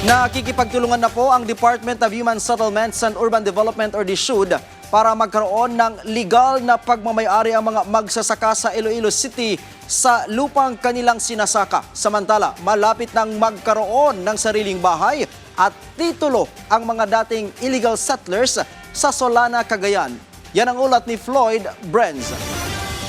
Nakikipagtulungan na po ang Department of Human Settlements and Urban Development or DSUD para magkaroon ng legal na pagmamayari ang mga magsasaka sa Iloilo City sa lupang kanilang sinasaka. Samantala, malapit nang magkaroon ng sariling bahay at titulo ang mga dating illegal settlers sa Solana, Cagayan. Yan ang ulat ni Floyd Brenz.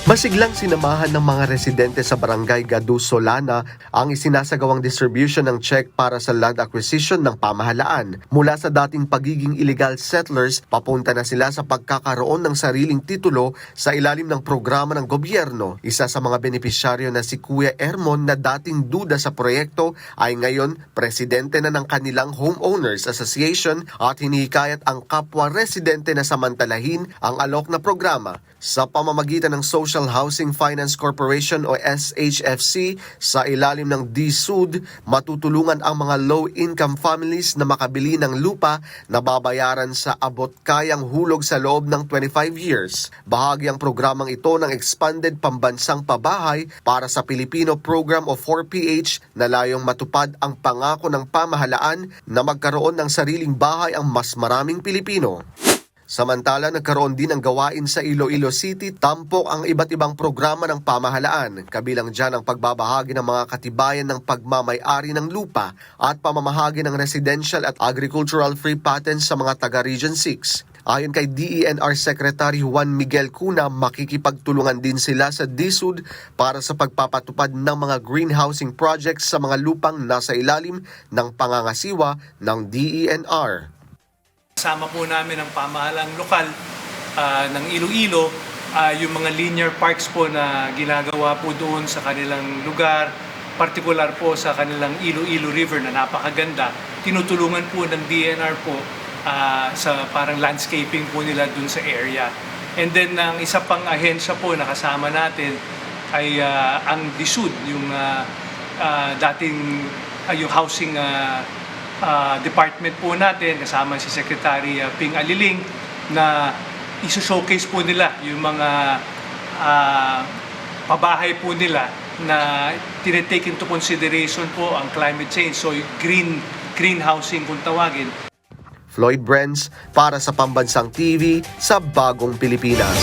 Masiglang sinamahan ng mga residente sa Barangay Gadu, Solana ang isinasagawang distribution ng check para sa land acquisition ng pamahalaan. Mula sa dating pagiging illegal settlers, papunta na sila sa pagkakaroon ng sariling titulo sa ilalim ng programa ng gobyerno. Isa sa mga benepisyaryo na si Kuya Ermon na dating duda sa proyekto ay ngayon presidente na ng kanilang Homeowners Association at hinihikayat ang kapwa residente na samantalahin ang alok na programa. Sa pamamagitan ng Social Housing Finance Corporation o SHFC sa ilalim ng DSUD, matutulungan ang mga low-income families na makabili ng lupa na babayaran sa abot kayang hulog sa loob ng 25 years. Bahagi ang programang ito ng Expanded Pambansang Pabahay para sa Pilipino Program o 4PH na layong matupad ang pangako ng pamahalaan na magkaroon ng sariling bahay ang mas maraming Pilipino. Samantala, nagkaroon din ng gawain sa Iloilo City, tampok ang iba't ibang programa ng pamahalaan. Kabilang dyan ang pagbabahagi ng mga katibayan ng pagmamay-ari ng lupa at pamamahagi ng residential at agricultural free patents sa mga taga-Region 6. Ayon kay DENR Secretary Juan Miguel Cuna, makikipagtulungan din sila sa DSUD para sa pagpapatupad ng mga green housing projects sa mga lupang nasa ilalim ng pangangasiwa ng DENR. Kasama po namin ang pamahalang lokal ng Iloilo, yung mga linear parks po na ginagawa po doon sa kanilang lugar, partikular po sa kanilang Iloilo River na napakaganda. Tinutulungan po ng DNR po sa parang landscaping po nila doon sa area. And then ang isa pang ahensya po na kasama natin ay ang DSUD, yung dating yung housing department po natin, kasama si Secretary Ping Aliling, na iso-showcase po nila yung mga pabahay po nila na tinitake into consideration po ang climate change. So green housing kung tawagin. Floyd Brenz para sa Pambansang TV sa Bagong Pilipinas.